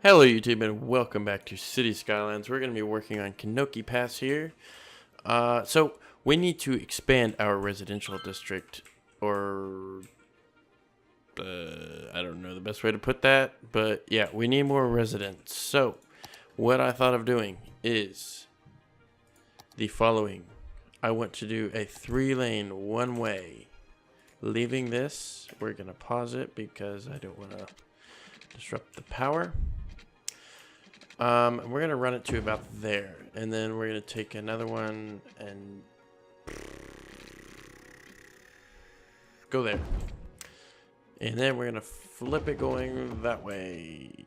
Hello YouTube and welcome back to City Skylines. We're going to be working on Kenoci Pass here. So we need to expand our residential district, or I don't know the best way to put that, but yeah, we need more residents. So what I thought of doing is the following. I want to do a 3-lane one-way. Leaving this, we're going to pause it because I don't want to disrupt the power. We're going to run it to about there, and then we're going to take another one and go there. And then we're going to flip it going that way.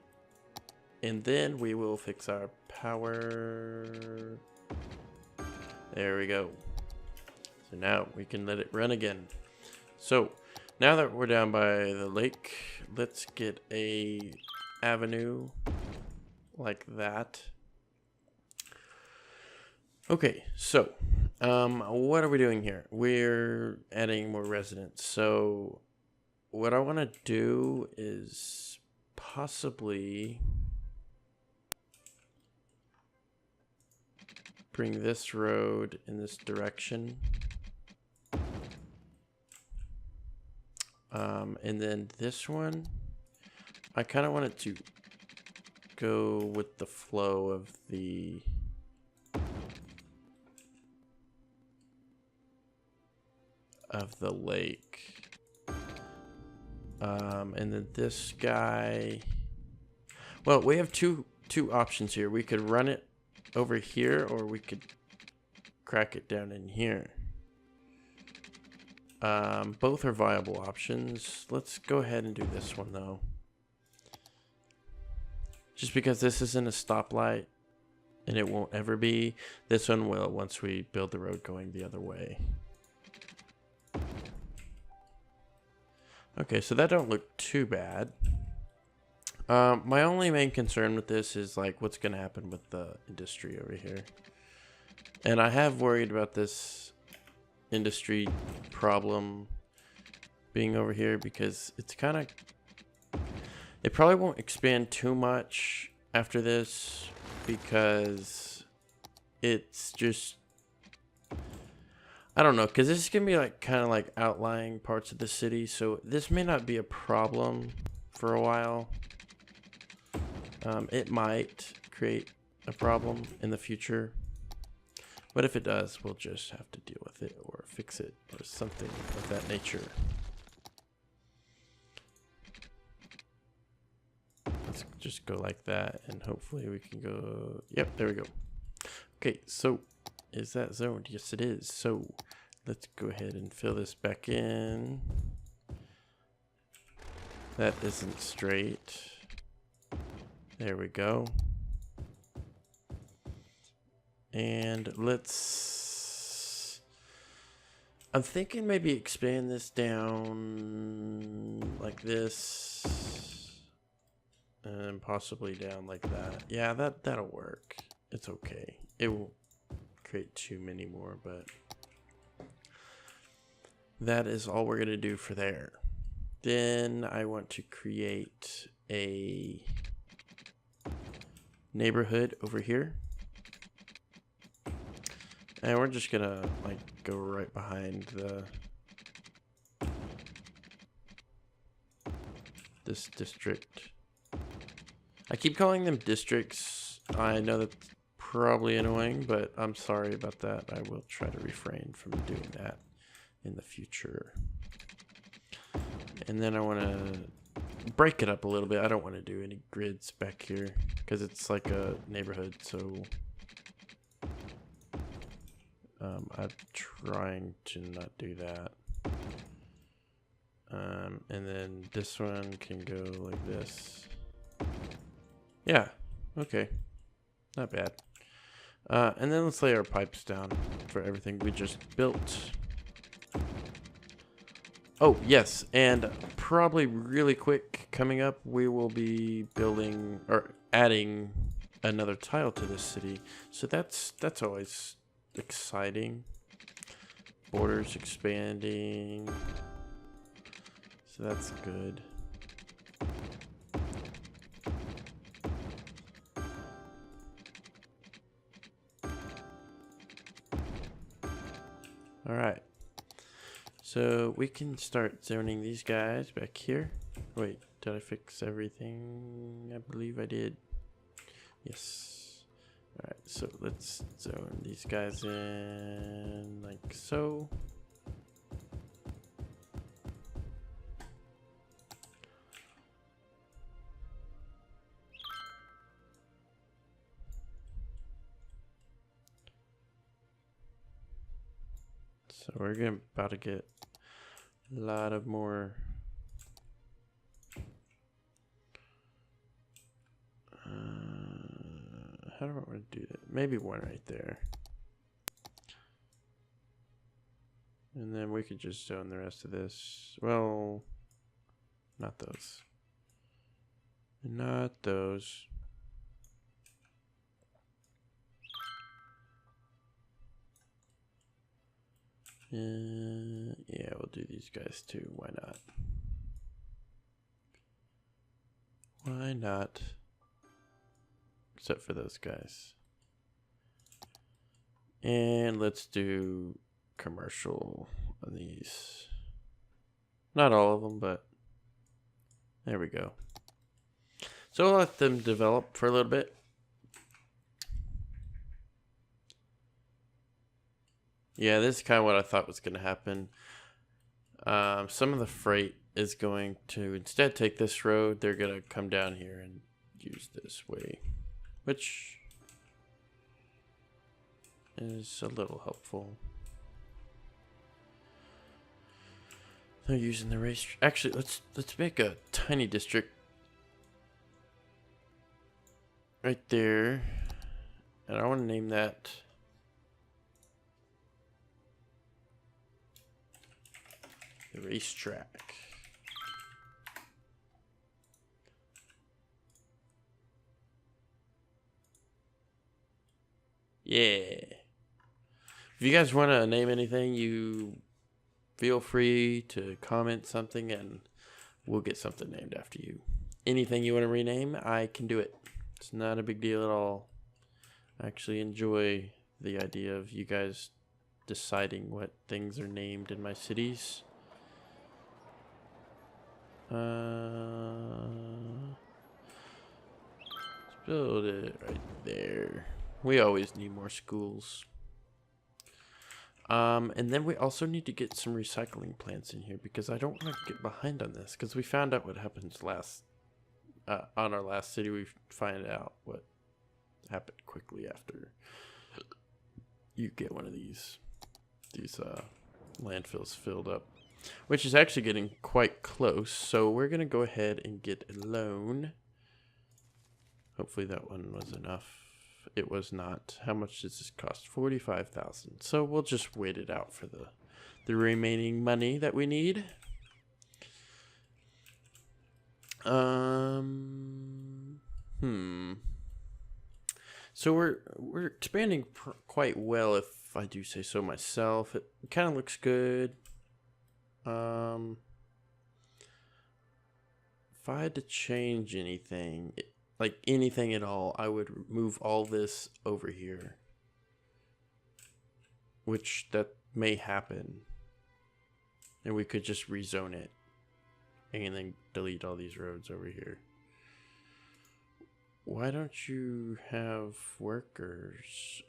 And then we will fix our power. There we go. So now we can let it run again. So now that we're down by the lake, let's get a avenue like that. Okay, so what are we doing here? We're adding more residents. So what I want to do is possibly bring this road in this direction. And then this one, I kind of want it to go with the flow of the lake. And then this guy, well, we have two options here. We could run it over here, or we could crack it down in here. Both are viable options. Let's go ahead and do this one though. Just because this isn't a stoplight, and it won't ever be. This one will once we build the road going the other way. Okay, so that don't look too bad. My only main concern with this is like what's going to happen with the industry over here. And I have worried about this industry problem being over here because it's kind of... It probably won't expand too much after this because it's just, I don't know, because this is going to be like kind of like outlying parts of the city, so this may not be a problem for a while. It might create a problem in the future, but if it does, we'll just have to deal with it or fix it or something of that nature. Let's just go like that, and hopefully we can go... Yep, there we go. Okay, so is that zoned? Yes, it is. So let's go ahead and fill this back in. That isn't straight. There we go. And let's... I'm thinking maybe expand this down like this. And possibly down like that. Yeah, that'll work. It's okay. It won't create too many more, but that is all we're gonna do for there. Then I want to create a neighborhood over here. And we're just gonna like go right behind this district. I keep calling them districts. I know that's probably annoying, but I'm sorry about that. I will try to refrain from doing that in the future. And then I want to break it up a little bit. I don't want to do any grids back here because it's like a neighborhood, so I'm trying to not do that. And then this one can go like this. Yeah, okay, not bad. And then let's lay our pipes down for everything we just built. Oh, yes, and probably really quick coming up, we will be building or adding another tile to this city. So that's always exciting. Borders expanding. So that's good. All right. So we can start zoning these guys back here. Wait, did I fix everything? I believe I did. Yes. All right, so let's zone these guys in like so. So we're about to get a lot of more how do I want to do that? Maybe one right there. And then we could just zone the rest of this. Well, not those. Not those. Yeah, we'll do these guys too. Why not? Why not? Except for those guys. And let's do commercial on these. Not all of them, but there we go. So we'll let them develop for a little bit. Yeah, this is kind of what I thought was going to happen. Some of the freight is going to instead take this road. They're going to come down here and use this way, which is a little helpful. They're using the race. Actually, let's make a tiny district right there, and I want to name that the racetrack. Yeah. If you guys want to name anything, you feel free to comment something and we'll get something named after you. Anything you want to rename, I can do it. It's not a big deal at all. I actually enjoy the idea of you guys deciding what things are named in my cities. Let's build it right there. We always need more schools. And then we also need to get some recycling plants in here because I don't want to get behind on this because we found out what happens on our last city. We find out what happened quickly after you get one of these landfills filled up, which is actually getting quite close. So we're going to go ahead and get a loan. Hopefully that one was enough. It was not. How much does this cost? 45,000. So we'll just wait it out for the remaining money that we need. So we're expanding quite well, if I do say so myself. It kind of looks good. If I had to change anything, like anything at all, I would move all this over here, which that may happen, and we could just rezone it and then delete all these roads over here. Why don't you have workers?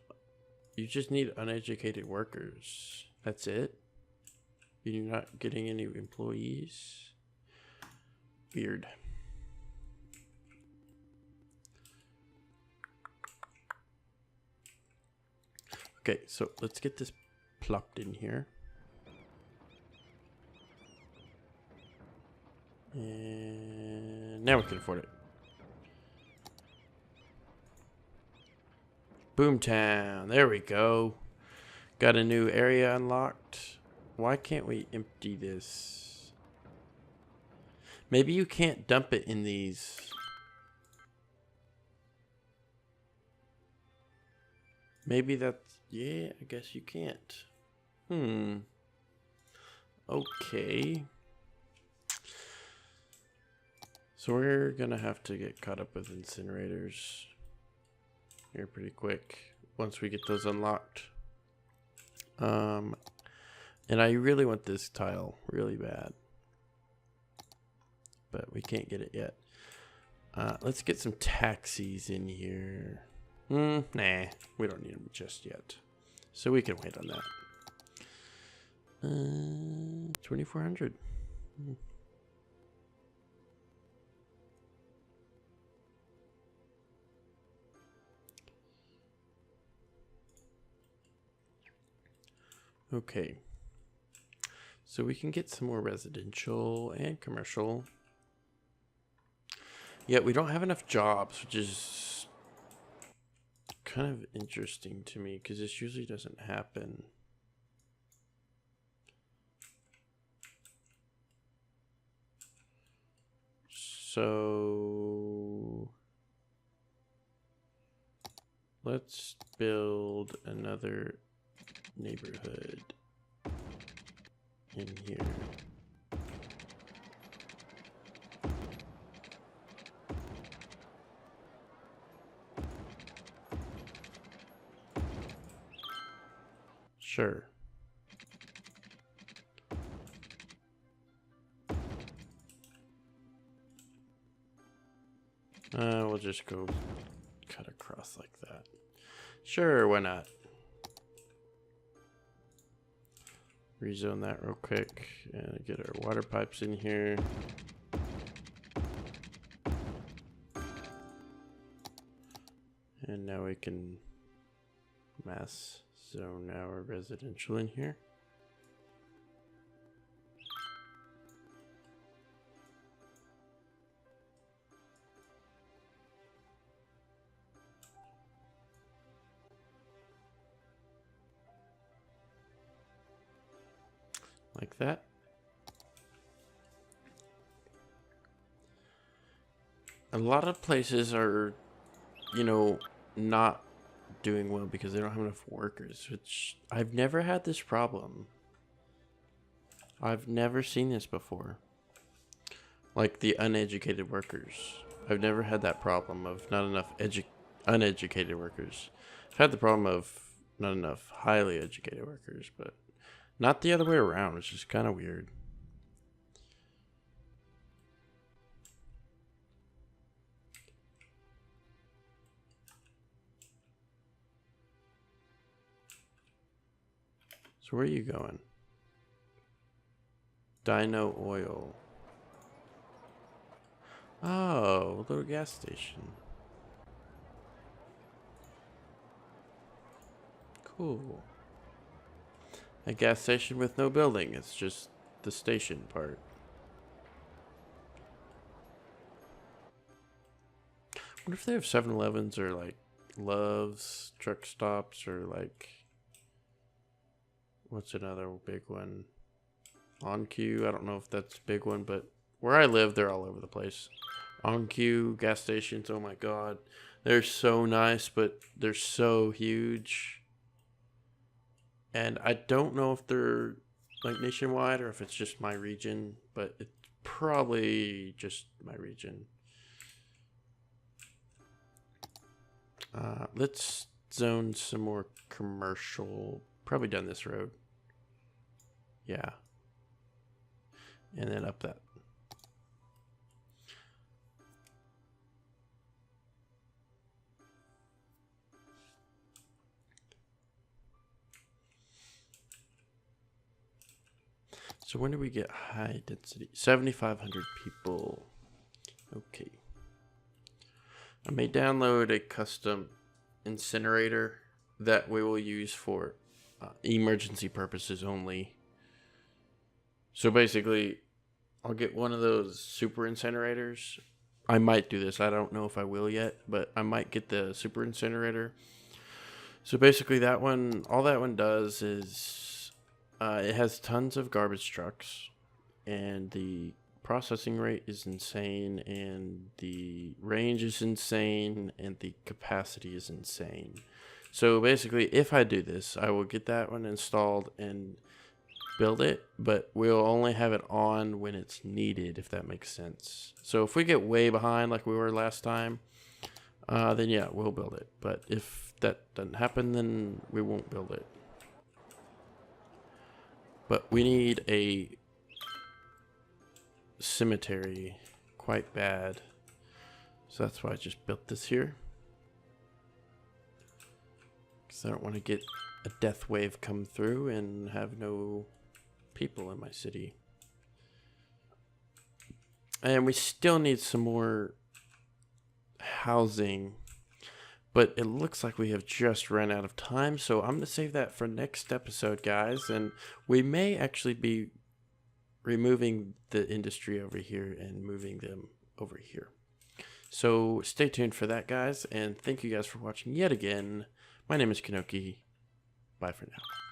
You just need uneducated workers. That's it? You're not getting any employees? Weird. Okay, so let's get this plopped in here. And now we can afford it. Boomtown. There we go. Got a new area unlocked. Why can't we empty this? Maybe you can't dump it in these. Maybe that's... Yeah, I guess you can't. Okay. So we're gonna have to get caught up with incinerators here pretty quick once we get those unlocked. And I really want this tile really bad. But we can't get it yet. Let's get some taxis in here. Nah, we don't need them just yet. So we can wait on that. 2,400. Okay. So we can get some more residential and commercial. Yeah, we don't have enough jobs, which is kind of interesting to me because this usually doesn't happen. So let's build another neighborhood in here. Sure. We'll just go cut across like that. Sure, why not? Rezone that real quick and get our water pipes in here. And now we can mass zone our residential in here. Like that. A lot of places are, you know, not doing well because they don't have enough workers, which I've never had this problem. I've never seen this before. Like the uneducated workers. I've never had that problem of not enough uneducated workers. I've had the problem of not enough highly educated workers, but not the other way around, which is kind of weird. So where are you going? Dino Oil. Oh, a little gas station. Cool. A gas station with no building. It's just the station part. I wonder if they have 7-Elevens or like Love's truck stops or like what's another big one? On Q. I don't know if that's a big one, but where I live, they're all over the place. On Q gas stations. Oh my god, they're so nice, but they're so huge. And I don't know if they're like nationwide or if it's just my region, but it's probably just my region. Let's zone some more commercial. Probably down this road. Yeah. And then up that. So when do we get high density? 7,500 people. Okay. I may download a custom incinerator that we will use for emergency purposes only. So basically, I'll get one of those super incinerators. I might do this. I don't know if I will yet, but I might get the super incinerator. So basically that one, all that one does is it has tons of garbage trucks and the processing rate is insane and the range is insane and the capacity is insane. So basically if I do this, I will get that one installed and build it, but we'll only have it on when it's needed, if that makes sense. So if we get way behind like we were last time, then yeah, we'll build it. But if that doesn't happen, then we won't build it. But we need a cemetery quite bad. So that's why I just built this here. Because I don't want to get a death wave come through and have no people in my city. And we still need some more housing. But it looks like we have just run out of time. So I'm going to save that for next episode, guys. And we may actually be removing the industry over here and moving them over here. So stay tuned for that, guys. And thank you guys for watching yet again. My name is Kenoci. Bye for now.